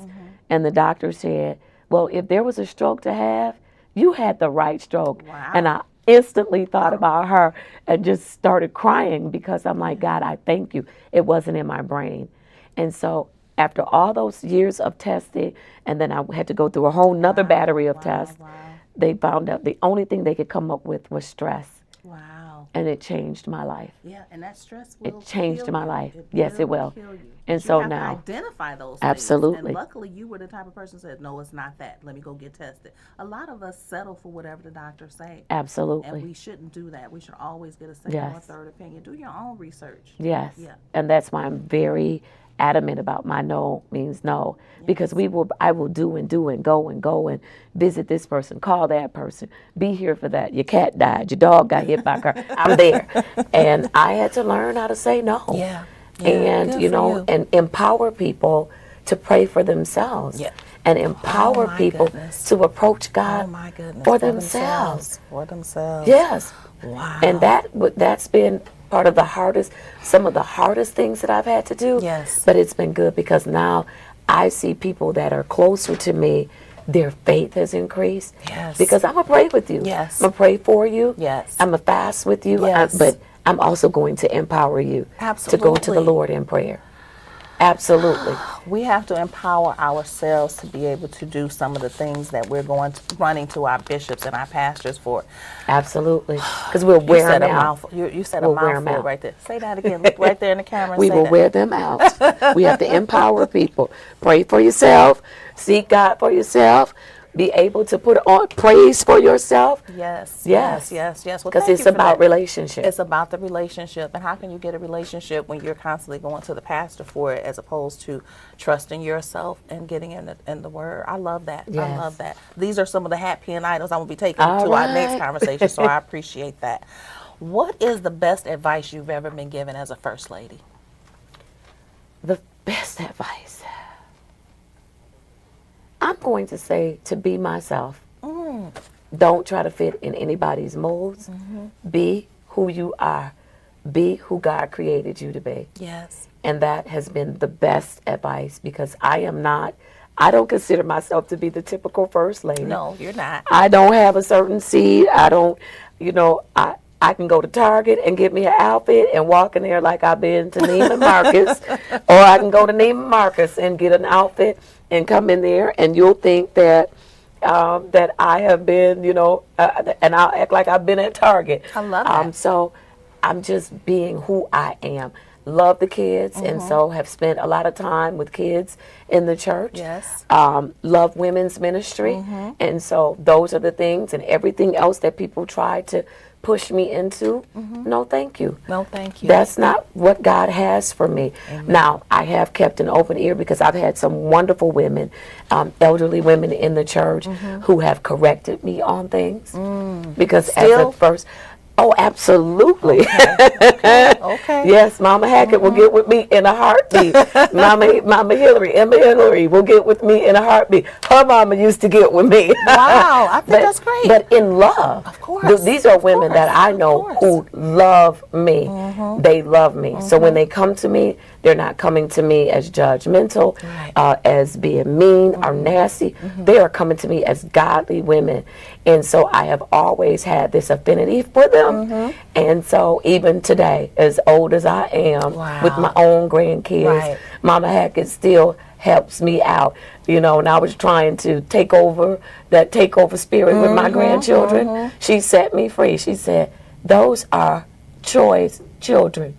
and the doctor said, well, if there was a stroke to have, you had the right stroke. Wow. And I instantly thought about her and just started crying, because I'm like, God, I thank you. It wasn't in my brain. And so after all those years of testing, and then I had to go through a whole nother battery of tests, they found out the only thing they could come up with was stress. Wow. And it changed my life. Yeah, and that stress will It changed kill my you. life. Yes, it will. Kill you. And But so you have now- to identify those Absolutely. things. And luckily, you were the type of person who said, "No, it's not that. Let me go get tested." A lot of us settle for whatever the doctors say, and Absolutely. we shouldn't do that. We should always get a second or Yes. third opinion. Do your own research. Yes. Yeah. And that's why I'm very adamant about my no means no. Because I will do and go and visit this person, call that person, be here for that. Your cat died, your dog got hit by a car. I'm there. And I had to learn how to say no. Yeah. And, Good you for know, you. and empower people to pray for themselves. Yeah. And empower my people goodness. to approach God Oh my goodness. for themselves. For themselves. Yes. Wow. And that's been part of the hardest, some of the hardest things that I've had to do. Yes. But it's been good, because now I see people that are closer to me, their faith has increased. Yes. Because I'm going to pray with you. Yes. I'm going to pray for you. Yes. I'm going to fast with you. Yes. But I'm also going to empower you to go to the Absolutely. Lord in prayer. Absolutely. We have to empower ourselves to be able to do some of the things that we're running to our bishops and our pastors for. Absolutely. Because we'll You wear said them a out. mouthful. You said We'll a wear 'em mouthful out. right there. Say that again. Look right there in the camera. And We say will that. wear them out. We have to empower people. Pray for yourself. Seek God for yourself. Be able to put on praise for yourself. Yes. Yes. Well, Because thank it's you for about that. relationship. It's about the relationship. And how can you get a relationship when you're constantly going to the pastor for it, as opposed to trusting yourself and getting in the word? I love that. I Yes. love that. These are some of the hat pin items I'm going to be taking All to our next right. conversation, so I appreciate that. What is the best advice you've ever been given as a first lady? The best advice, I'm going to say, to be myself. Don't try to fit in anybody's molds. Be who you are. Be who God created you to be. Yes. And that has been the best advice, because I don't consider myself to be the typical first lady. No, you're not. I don't have a certain seed. I don't, I can go to Target and get me an outfit and walk in there like I've been to Neiman Marcus, or I can go to Neiman Marcus and get an outfit and come in there, and you'll think that that I have been, and I'll act like I've been at Target. I love that. So I'm just being who I am. Love the kids, and so have spent a lot of time with kids in the church. Yes. Love women's ministry, and so those are the things, and everything else that people try to push me into, no thank you. No, thank you. That's not what God has for me. Now, I have kept an open ear, because I've had some wonderful women, elderly women in the church who have corrected me on things. Because Still? as a first, oh, absolutely. Okay. Yes, Mama Hackett will get with me in a heartbeat. Mama Hillary, Emma Hillary will get with me in a heartbeat. Her mama used to get with me. Wow, I think that's great. But in love. Of course. These are women that I Of know course. who love me. They love me. So when they come to me, they're not coming to me as judgmental, Right. as being mean or nasty. They are coming to me as godly women. And so I have always had this affinity for them. And so even today, as old as I am, Wow. with my own grandkids, Right. Mama Hackett still helps me out, and I was trying to take over that takeover spirit with my grandchildren. She set me free. She said, those are Troy's children.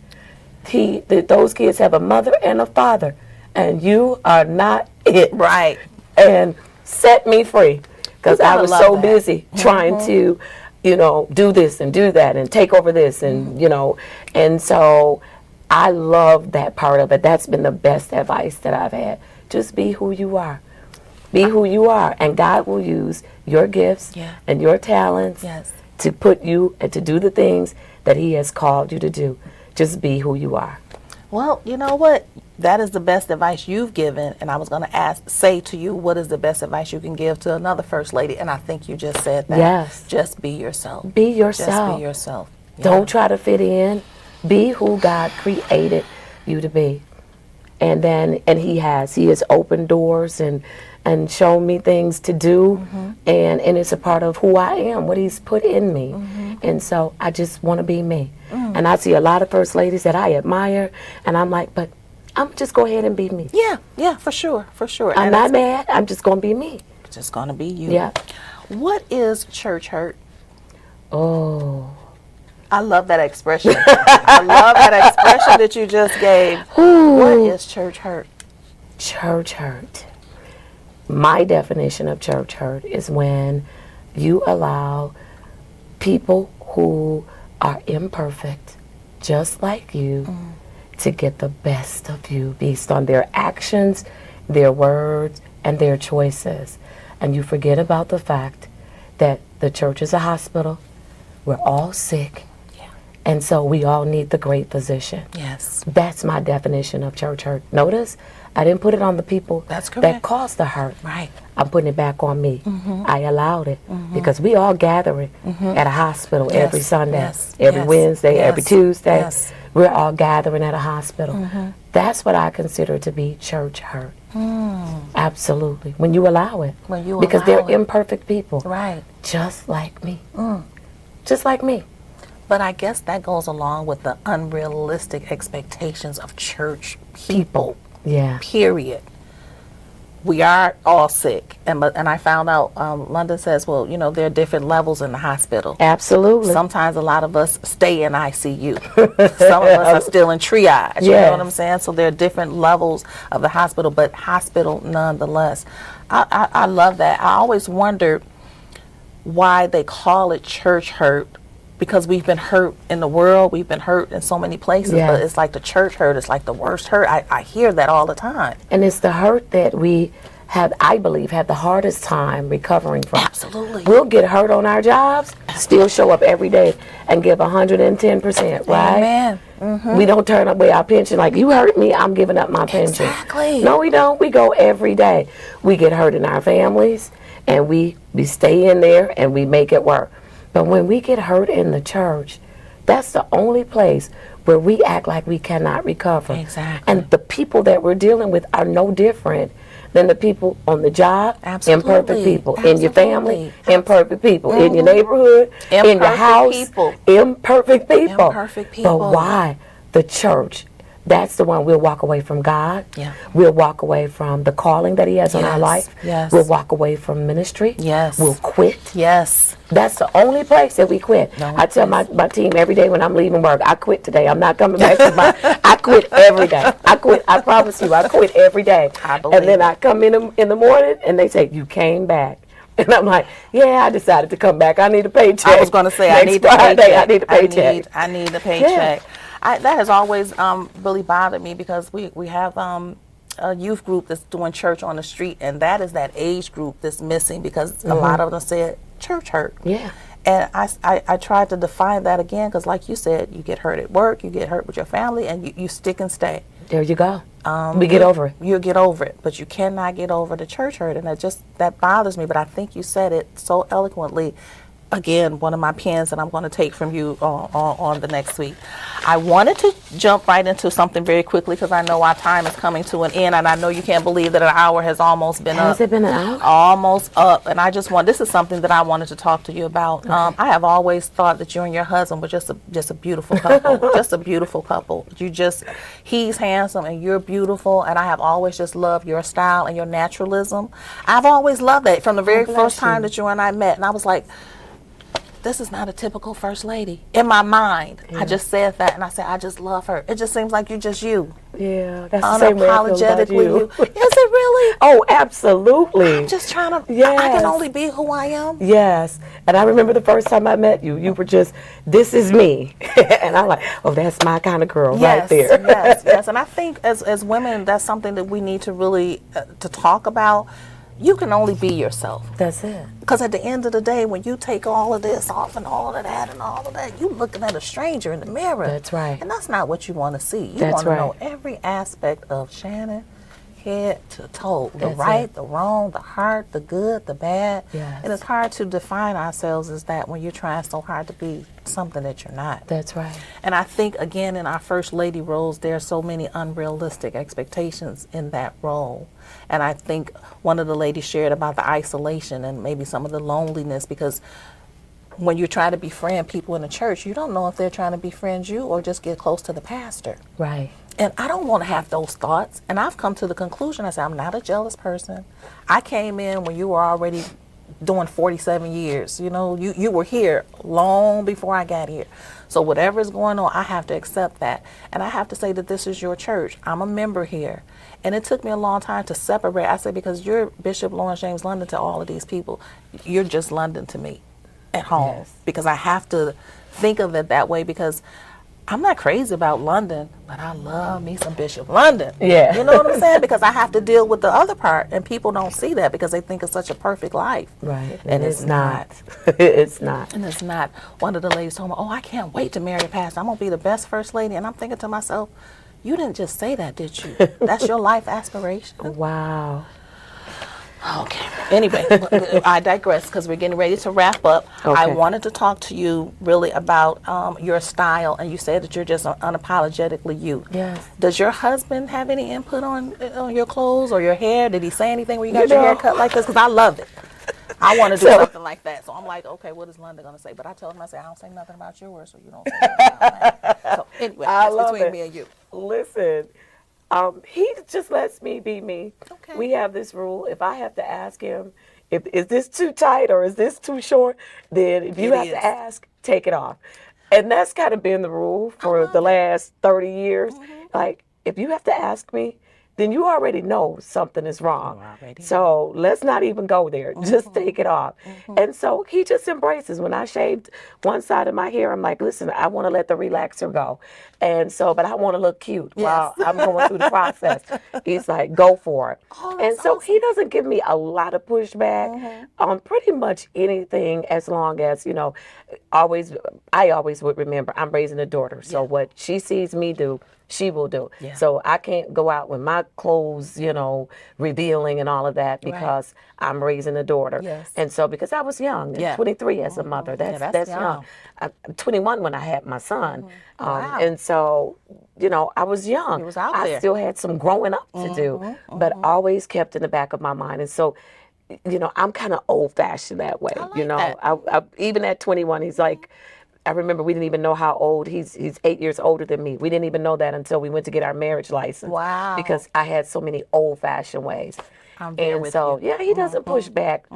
Those kids have a mother and a father, and you are not it. Right. And set me free, because I was so busy trying to, do this and do that and take over this and, and so I love that part of it. That's been the best advice that I've had. Just be who you are. Be who you are, and God will use your gifts and your talents to put you and to do the things that He has called you to do. Just be who you are. Well, you know what? That is the best advice you've given, and I was going to say to you, what is the best advice you can give to another first lady? And I think you just said that. Yes. Just be yourself. Be yourself. Just be yourself. Yeah. Don't try to fit in. Be who God created you to be. And He has opened doors and shown me things to do, and it's a part of who I am, what He's put in me. And so I just want to be me. And I see a lot of first ladies that I admire, and I'm like, but I'm just go ahead and be me. Yeah, for sure. I'm not mad. I'm just going to be me. Just going to be you. Yeah. What is church hurt? Oh. I love that expression. I love that expression that you just gave. Ooh. What is church hurt? Church hurt. My definition of church hurt is when you allow people who are imperfect, just like you, to get the best of you based on their actions, their words, and their choices. And you forget about the fact that the church is a hospital. We're all sick. And so we all need the great physician. Yes. That's my definition of church hurt. Notice, I didn't put it on the people that caused the hurt. Right. I'm putting it back on me. I allowed it because we all gathering at a hospital every Sunday, every Wednesday, every Tuesday. We're all gathering at a hospital. That's what I consider to be church hurt. Absolutely. When you allow it. Because they're imperfect people. Right. Just like me. Just like me. But I guess that goes along with the unrealistic expectations of church people. Yeah. Period. We are all sick, and I found out London says, well, there are different levels in the hospital. Absolutely. Sometimes a lot of us stay in ICU. Some of us are still in triage. You know what I'm saying? So there are different levels of the hospital, but hospital nonetheless. I love that. I always wondered why they call it church hurt. Because we've been hurt in the world, we've been hurt in so many places, but it's like the church hurt, it's like the worst hurt. I hear that all the time. And it's the hurt that we have, I believe, had the hardest time recovering from. Absolutely. We'll get hurt on our jobs, still show up every day and give 110%, right? Amen. We don't turn away our pension like, you hurt me, I'm giving up my pension. Exactly. No, we don't. We go every day. We get hurt in our families, and we stay in there, and we make it work. But when we get hurt in the church, that's the only place where we act like we cannot recover. Exactly. And the people that we're dealing with are no different than the people on the job. Absolutely. Imperfect people. In your family, imperfect people. In your neighborhood, in your house, imperfect people. Imperfect people. But why? The church. That's the one we'll walk away from God. Yeah. We'll walk away from the calling that He has on our life. Yes. We'll walk away from ministry. Yes. We'll quit. Yes. That's the only place that we quit. I tell my team every day when I'm leaving work, I quit today. I'm not coming back to I quit every day. I quit. I promise you, I quit every day. And then I come in the morning and they say, you came back. And I'm like, yeah, I decided to come back. I need a paycheck. I was going to say, I need the paycheck. I need a paycheck. I need a paycheck. That has always really bothered me because we have a youth group that's doing church on the street, and that is that age group that's missing because a lot of them said church hurt. Yeah. And I tried to define that again because, like you said, you get hurt at work, you get hurt with your family, and you stick and stay. There you go. We get over it. You'll get over it, but you cannot get over the church hurt, and that bothers me. But I think you said it so eloquently. Again, one of my pens that I'm going to take from you on the next week. I wanted to jump right into something very quickly because I know our time is coming to an end, and I know you can't believe that an hour has almost been up. Has it been an hour? Almost up, and this is something that I wanted to talk to you about. Okay. I have always thought that you and your husband were just a beautiful couple, just a beautiful couple. He's handsome and you're beautiful, and I have always just loved your style and your naturalism. I've always loved that from the very first time that you and I met, and I was like, this is not a typical first lady. In my mind, I just said that, and I said, I just love her. It just seems like you're just you. Yeah, that's the same way I feel about Unapologetically you. you. Is it really? Oh, absolutely. I'm just trying to, Yes. I can only be who I am. Yes. And I remember the first time I met you, you were just, this is me. And I'm like, oh, that's my kind of girl right there. Yes. And I think as women, that's something that we need to really to talk about. You can only be yourself. That's it. Because at the end of the day, when you take all of this off and all of that and all of that, you're looking at a stranger in the mirror. That's right. And that's not what you want to see. You That's want to right. know every aspect of Shannon, head to toe. The That's right, it. the wrong, the hard, the good, the bad. Yes. And it's hard to define ourselves as that when you're trying so hard to be something that you're not. That's right. And I think, again, in our first lady roles, there are so many unrealistic expectations in that role. And I think one of the ladies shared about the isolation and maybe some of the loneliness, because when you're trying to befriend people in the church, you don't know if they're trying to befriend you or just get close to the pastor. Right. And I don't want to have those thoughts. And I've come to the conclusion, I said, I'm not a jealous person. I came in when you were already doing 47 years. You know, you were here long before I got here. So whatever is going on, I have to accept that. And I have to say that this is your church. I'm a member here. And it took me a long time to separate. I said, because you're Bishop Lawrence James London to all of these people. You're just London to me at home. Yes. Because I have to think of it that way, because I'm not crazy about London, but I love me some Bishop London. Yeah. You know what I'm saying? Because I have to deal with the other part, and people don't see that because they think it's such a perfect life. Right. And it's not. It's not. And it's not. One of the ladies told me, oh, I can't wait to marry a pastor. I'm going to be the best first lady. And I'm thinking to myself, you didn't just say that, did you? That's your life aspiration. Wow. Okay. Anyway, I digress because we're getting ready to wrap up. Okay. I wanted to talk to you really about your style, and you said that you're just unapologetically you. Yes. Does your husband have any input on your clothes or your hair? Did he say anything when you got You your hair know. cut like this? Because I love it. I want to do something like that. So I'm like, okay, what is London going to say? But I told him, I said, I don't say nothing about yours, so you don't say nothing about mine. So anyway, I it's love between it. me and you. Listen, he just lets me be me. Okay. We have this rule. If I have to ask him, is this too tight or is this too short, then if you It have is. to ask, take it off. And that's kind of been the rule for the last 30 years. Like, if you have to ask me, then you already know something is wrong. already So let's not even go there. Just take it off. And so he just embraces. When I shaved one side of my hair, I'm like, listen, I want to let the relaxer go. And so, but I want to look cute while I'm going through the process. He's like, go for it. Oh, And that's so he doesn't give me a lot of pushback on pretty much anything, as long as, you know, I always would remember I'm raising a daughter. So what she sees me do, she will do. Yeah. So I can't go out with my clothes, you know, revealing and all of that, because I'm raising a daughter. Yes. And so, because I was young, Yeah. 23 as a mother, that's young. young. I'm 21 when I had my son. Wow. And so, you know, I was young. You was out I there. still had some growing up to do, but always kept in the back of my mind. And so, you know, I'm kind of old fashioned that way. like You know, that. I even at 21, he's like, I remember we didn't even know how old he's 8 years older than me. We didn't even know that until we went to get our marriage license. Wow. Because I had so many old fashioned ways. I'm there And with so, you. yeah, he doesn't push back.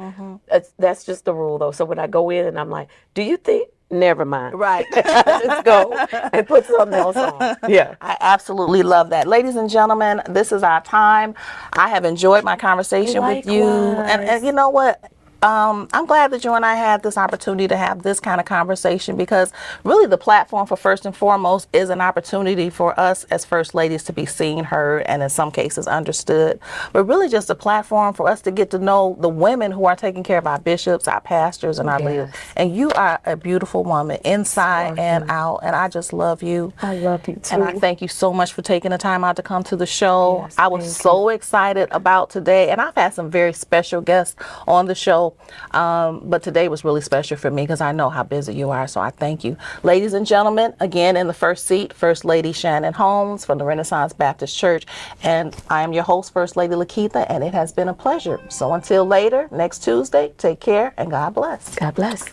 That's just the rule, though. So when I go in and I'm like, do you think? Never mind. Right. Just go and put something else on. Yeah. I absolutely love that. Ladies and gentlemen, this is our time. I have enjoyed my conversation with you. And you know what? I'm glad that you and I had this opportunity to have this kind of conversation, because really the platform for First and Foremost is an opportunity for us as First Ladies to be seen, heard, and in some cases understood. But really just a platform for us to get to know the women who are taking care of our bishops, our pastors, and our leaders. And you are a beautiful woman inside and out, and I just love you. I love you too. And I thank you so much for taking the time out to come to the show. Yes, I was so excited about today, and I've had some very special guests on the show. But today was really special for me because I know how busy you are, so I thank you. Ladies and gentlemen, again in the first seat, First Lady Shannon Holmes from the Renaissance Baptist Church, and I am your host, First Lady Lakeitha, and it has been a pleasure. So until later, next Tuesday, take care and God bless. God bless.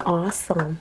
Awesome.